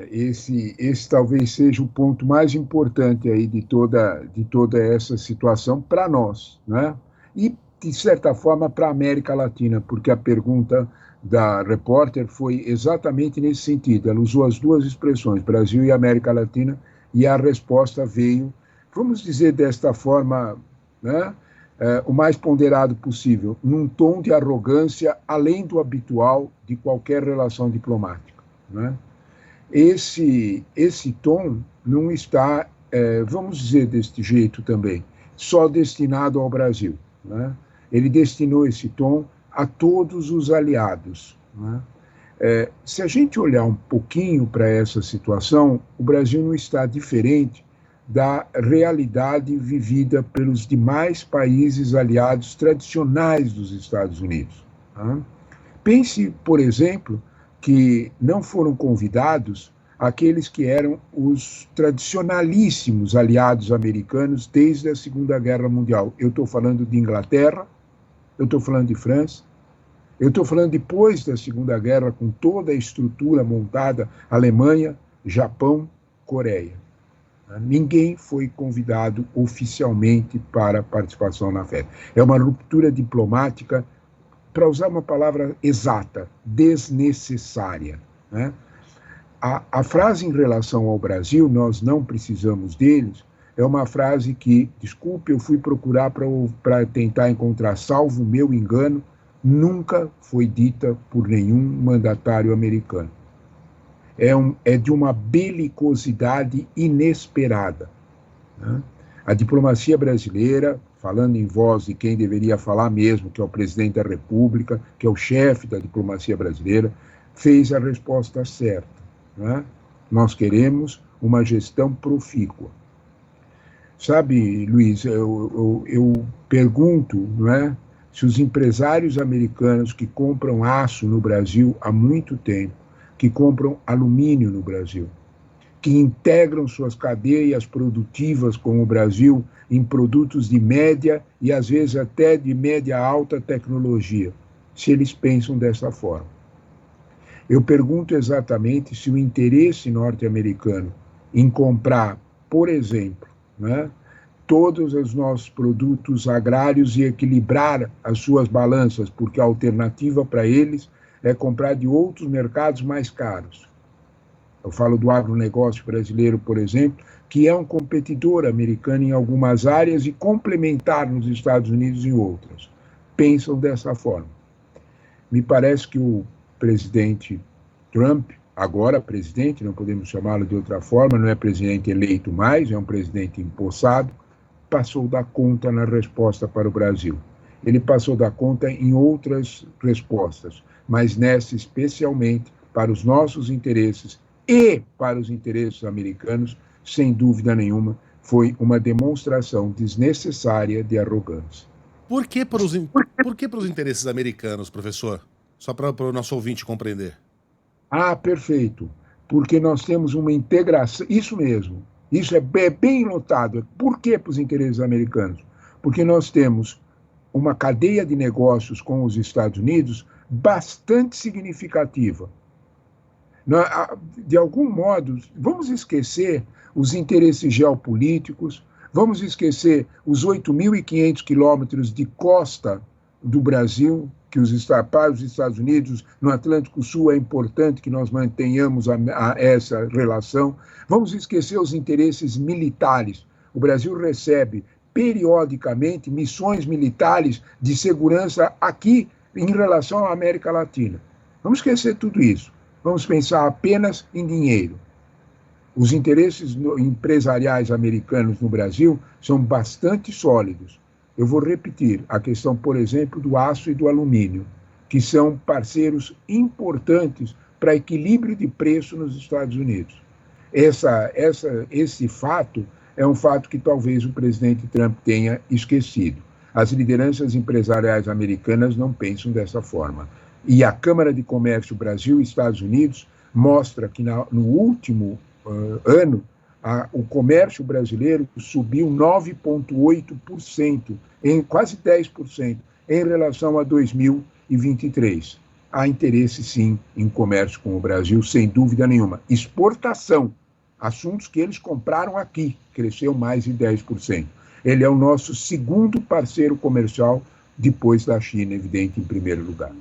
Esse talvez seja o ponto mais importante aí de toda essa situação para nós, né? E, de certa forma, para a América Latina, porque a pergunta da repórter foi exatamente nesse sentido. Ela usou as duas expressões, Brasil e América Latina, e a resposta veio, vamos dizer desta forma, né? O mais ponderado possível, num tom de arrogância além do habitual de qualquer relação diplomática, né? Esse tom não está, vamos dizer deste jeito também, só destinado ao Brasil, né? Ele destinou esse tom a todos os aliados, né? Se a gente olhar um pouquinho para essa situação, o Brasil não está diferente da realidade vivida pelos demais países aliados tradicionais dos Estados Unidos, né? Pense, por exemplo, que não foram convidados aqueles que eram os tradicionalíssimos aliados americanos desde a Segunda Guerra Mundial. Eu estou falando de Inglaterra, eu estou falando de França, eu estou falando depois da Segunda Guerra, com toda a estrutura montada, Alemanha, Japão, Coreia. Ninguém foi convidado oficialmente para participação na festa. É uma ruptura diplomática, para usar uma palavra exata, desnecessária, né? A frase em relação ao Brasil, nós não precisamos deles, é uma frase que, desculpe, eu fui procurar para tentar encontrar, salvo o meu engano, nunca foi dita por nenhum mandatário americano. É de uma belicosidade inesperada, né? A diplomacia brasileira, falando em voz de quem deveria falar mesmo, que é o presidente da República, que é o chefe da diplomacia brasileira, fez a resposta certa, né? Nós queremos uma gestão profícua. Sabe, Luiz, eu pergunto, não é, se os empresários americanos que compram aço no Brasil há muito tempo, que compram alumínio no Brasil, que integram suas cadeias produtivas com o Brasil em produtos de média e às vezes até de média alta tecnologia, se eles pensam dessa forma. Eu pergunto exatamente se o interesse norte-americano em comprar, por exemplo, né, todos os nossos produtos agrários e equilibrar as suas balanças, porque a alternativa para eles é comprar de outros mercados mais caros. Eu falo do agronegócio brasileiro, por exemplo, que é um competidor americano em algumas áreas e complementar nos Estados Unidos em outras. Pensam dessa forma. Me parece que o presidente Trump, agora presidente, não podemos chamá-lo de outra forma, não é presidente eleito mais, é um presidente empossado, passou da conta na resposta para o Brasil. Ele passou da conta em outras respostas, mas nessa especialmente para os nossos interesses e para os interesses americanos, sem dúvida nenhuma, foi uma demonstração desnecessária de arrogância. Por que para os interesses americanos, professor? Só para o nosso ouvinte compreender. Perfeito. Porque nós temos uma integração, isso mesmo, isso é bem notado. Por que para os interesses americanos? Porque nós temos uma cadeia de negócios com os Estados Unidos bastante significativa. De algum modo, vamos esquecer os interesses geopolíticos, vamos esquecer os 8.500 quilômetros de costa do Brasil, que para os Estados Unidos, no Atlântico Sul, é importante que nós mantenhamos essa relação. Vamos esquecer os interesses militares. O Brasil recebe, periodicamente, missões militares de segurança aqui em relação à América Latina. Vamos esquecer tudo isso. Vamos pensar apenas em dinheiro. Os interesses empresariais americanos no Brasil são bastante sólidos. Eu vou repetir a questão, por exemplo, do aço e do alumínio, que são parceiros importantes para equilíbrio de preço nos Estados Unidos. Esse fato é um fato que talvez o presidente Trump tenha esquecido. As lideranças empresariais americanas não pensam dessa forma. E a Câmara de Comércio Brasil e Estados Unidos mostra que no último ano o comércio brasileiro subiu 9,8%, em quase 10%, em relação a 2023. há interesse, sim, em comércio com o Brasil, sem dúvida nenhuma. Exportação, assuntos que eles compraram aqui, cresceu mais de 10%. Ele é o nosso segundo parceiro comercial, depois da China, evidente, em primeiro lugar.